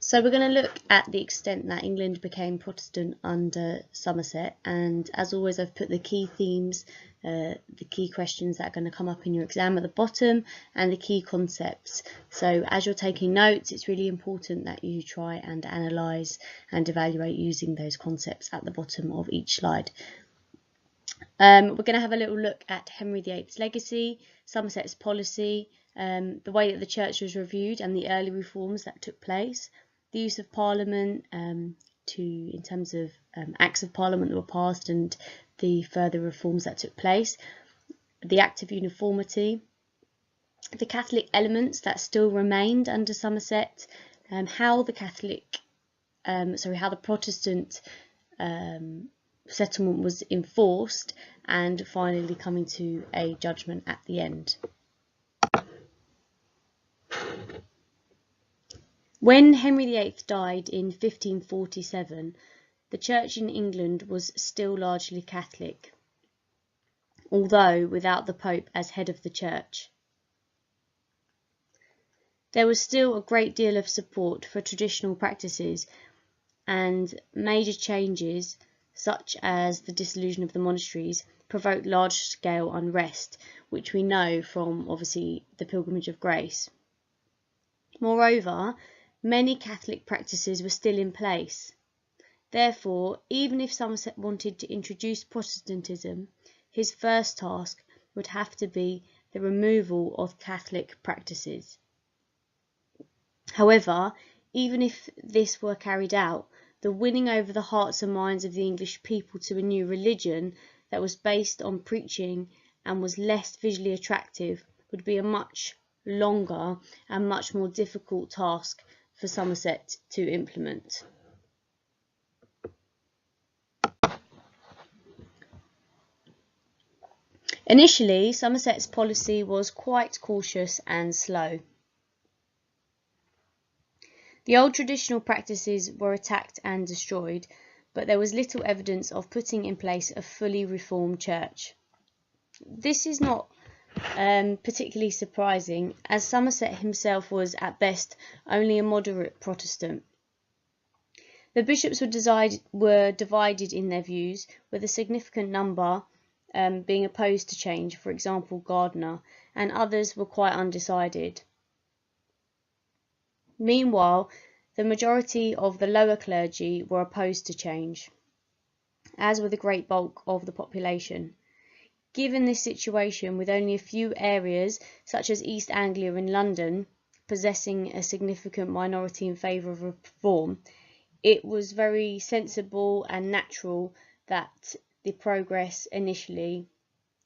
So we're going to look at the extent that England became Protestant under Somerset, and as always I've put the key themes, the key questions that are going to come up in your exam at the bottom, and the key concepts. So as you're taking notes, it's really important that you try and analyse and evaluate using those concepts at the bottom of each slide. We're going to have a little look at Henry VIII's legacy, Somerset's policy, the way that the church was reviewed and the early reforms that took place, the use of Parliament in terms of Acts of Parliament that were passed and the further reforms that took place, the Act of Uniformity, the Catholic elements that still remained under Somerset, how the Protestant settlement was enforced, and finally coming to a judgment at the end. When Henry VIII died in 1547, the church in England was still largely Catholic, although without the Pope as head of the church. There was still a great deal of support for traditional practices, and major changes such as the dissolution of the monasteries provoked large-scale unrest, which we know from obviously the Pilgrimage of Grace. Moreover, many Catholic practices were still in place. Therefore, even if Somerset wanted to introduce Protestantism, his first task would have to be the removal of Catholic practices. However, even if this were carried out, the winning over the hearts and minds of the English people to a new religion that was based on preaching and was less visually attractive would be a much longer and much more difficult task for Somerset to implement. Initially, Somerset's policy was quite cautious and slow. The old traditional practices were attacked and destroyed, but there was little evidence of putting in place a fully reformed church. This is not particularly surprising, as Somerset himself was at best only a moderate Protestant. The bishops were divided in their views, with a significant number being opposed to change, for example Gardiner, and others were quite undecided. Meanwhile, the majority of the lower clergy were opposed to change, as were the great bulk of the population. Given this situation, with only a few areas, such as East Anglia and London, possessing a significant minority in favour of reform, it was very sensible and natural that the progress initially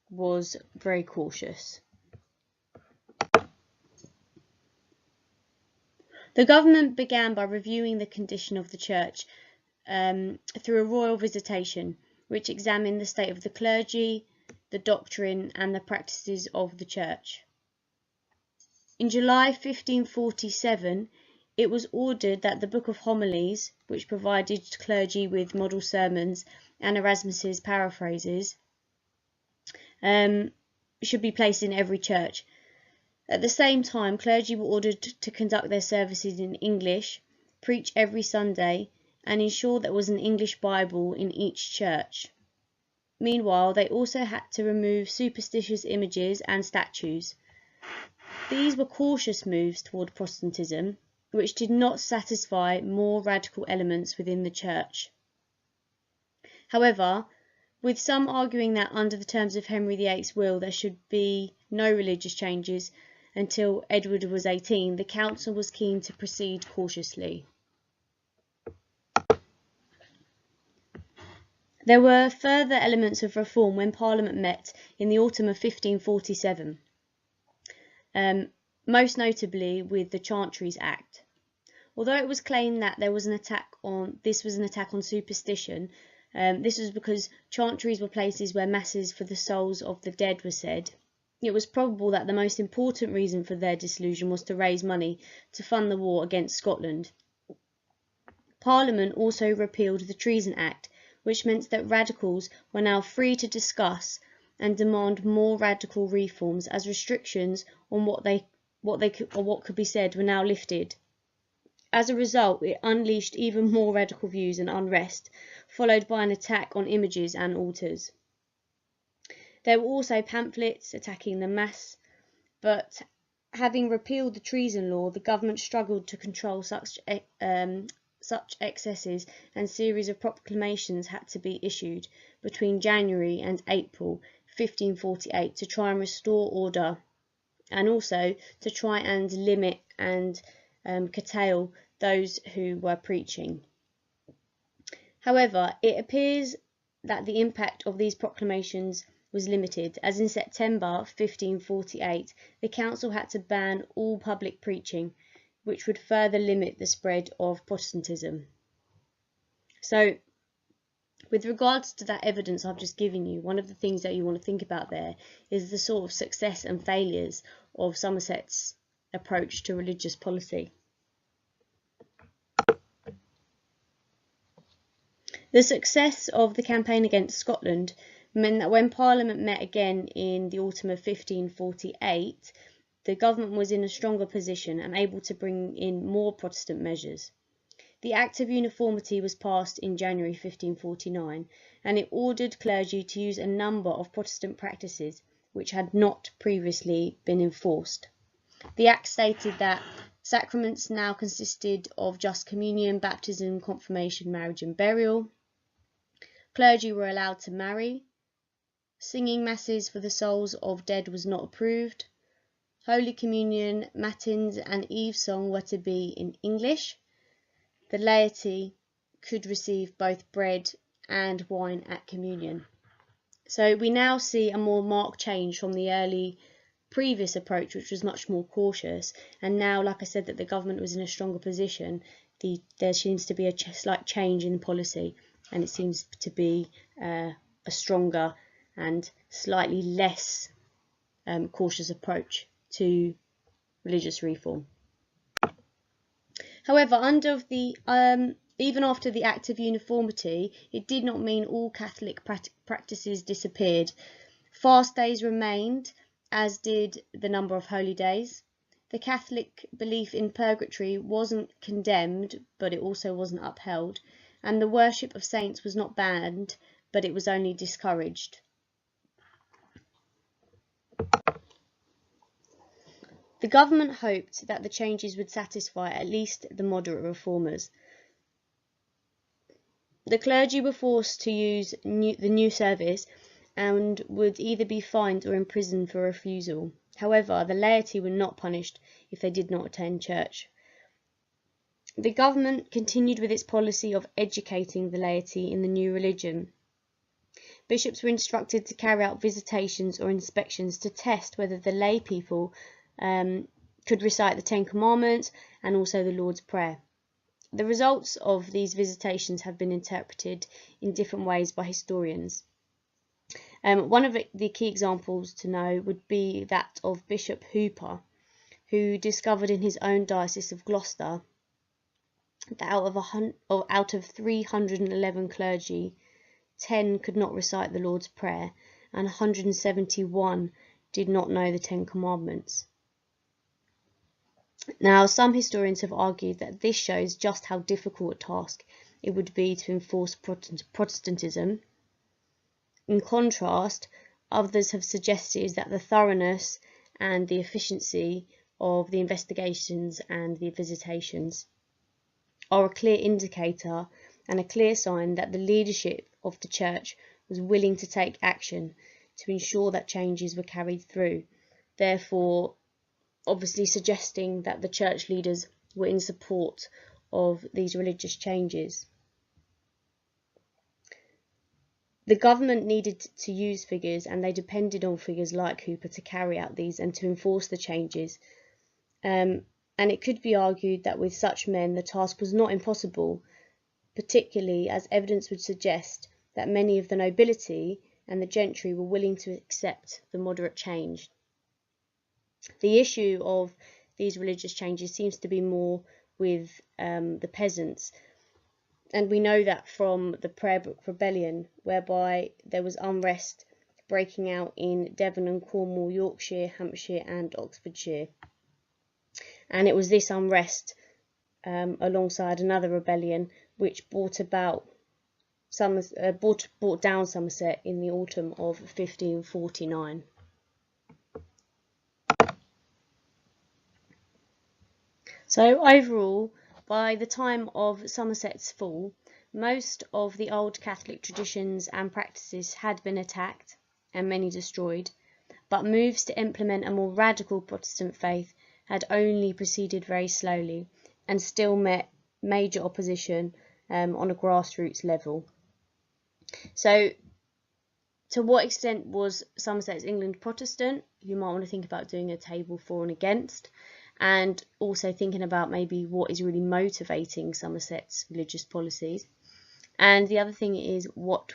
was very cautious. The government began by reviewing the condition of the church through a royal visitation, which examined the state of the clergy, the doctrine and the practices of the church. In July 1547, it was ordered that the Book of Homilies, which provided clergy with model sermons and Erasmus's paraphrases, should be placed in every church. At the same time, clergy were ordered to conduct their services in English, preach every Sunday, and ensure there was an English Bible in each church. Meanwhile, they also had to remove superstitious images and statues. These were cautious moves toward Protestantism, which did not satisfy more radical elements within the church. However, with some arguing that under the terms of Henry VIII's will there should be no religious changes until Edward was 18, the council was keen to proceed cautiously. There were further elements of reform when Parliament met in the autumn of 1547, most notably with the Chantries Act. Although it was claimed that this was an attack on superstition, this was because chantries were places where masses for the souls of the dead were said. It was probable that the most important reason for their dissolution was to raise money to fund the war against Scotland. Parliament also repealed the Treason Act, which meant that radicals were now free to discuss and demand more radical reforms, as restrictions on what could be said were now lifted. As a result, it unleashed even more radical views and unrest, followed by an attack on images and altars. There were also pamphlets attacking the mass, but having repealed the treason law, the government struggled to control such excesses, and series of proclamations had to be issued between January and April 1548 to try and restore order, and also to try and limit and curtail those who were preaching. However, it appears that the impact of these proclamations was limited, as in September 1548 the council had to ban all public preaching, which would further limit the spread of Protestantism. So, with regards to that evidence I've just given you, one of the things that you want to think about there is the sort of success and failures of Somerset's approach to religious policy. The success of the campaign against Scotland meant that when Parliament met again in the autumn of 1548, the government was in a stronger position and able to bring in more Protestant measures. The Act of Uniformity was passed in January 1549, and it ordered clergy to use a number of Protestant practices which had not previously been enforced. The Act stated that sacraments now consisted of just communion, baptism, confirmation, marriage and burial. Clergy were allowed to marry. Singing masses for the souls of dead was not approved. Holy Communion, Matins and Evesong were to be in English. The laity could receive both bread and wine at communion. So we now see a more marked change from the previous approach, which was much more cautious, and now, like I said, that the government was in a stronger position, there seems to be a slight change in policy, and it seems to be a stronger and slightly less cautious approach to religious reform. However, even after the Act of Uniformity, it did not mean all Catholic practices disappeared. Fast days remained, as did the number of holy days. The Catholic belief in purgatory wasn't condemned, but it also wasn't upheld, and the worship of saints was not banned, but it was only discouraged. The government hoped that the changes would satisfy at least the moderate reformers. The clergy were forced to use the new service and would either be fined or imprisoned for refusal. However, the laity were not punished if they did not attend church. The government continued with its policy of educating the laity in the new religion. Bishops were instructed to carry out visitations or inspections to test whether the lay people could recite the Ten Commandments and also the Lord's Prayer. The results of these visitations have been interpreted in different ways by historians. One of the key examples to know would be that of Bishop Hooper, who discovered in his own diocese of Gloucester that out of 311 clergy, 10 could not recite the Lord's Prayer and 171 did not know the Ten Commandments. Now, some historians have argued that this shows just how difficult a task it would be to enforce Protestantism. In contrast, others have suggested that the thoroughness and the efficiency of the investigations and the visitations are a clear indicator and a clear sign that the leadership of the Church was willing to take action to ensure that changes were carried through, therefore obviously suggesting that the church leaders were in support of these religious changes. The government needed to use figures, and they depended on figures like Hooper to carry out these and to enforce the changes. And it could be argued that with such men the task was not impossible, particularly as evidence would suggest that many of the nobility and the gentry were willing to accept the moderate change. The issue of these religious changes seems to be more with the peasants, and we know that from the Prayer Book Rebellion, whereby there was unrest breaking out in Devon and Cornwall, Yorkshire, Hampshire and Oxfordshire. And it was this unrest alongside another rebellion which brought down Somerset in the autumn of 1549. So overall, by the time of Somerset's fall, most of the old Catholic traditions and practices had been attacked and many destroyed, but moves to implement a more radical Protestant faith had only proceeded very slowly and still met major opposition on a grassroots level. So, to what extent was Somerset's England Protestant? You might want to think about doing a table for and against, and also thinking about maybe what is really motivating Somerset's religious policies. And the other thing is what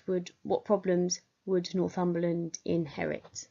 problems would Northumberland inherit?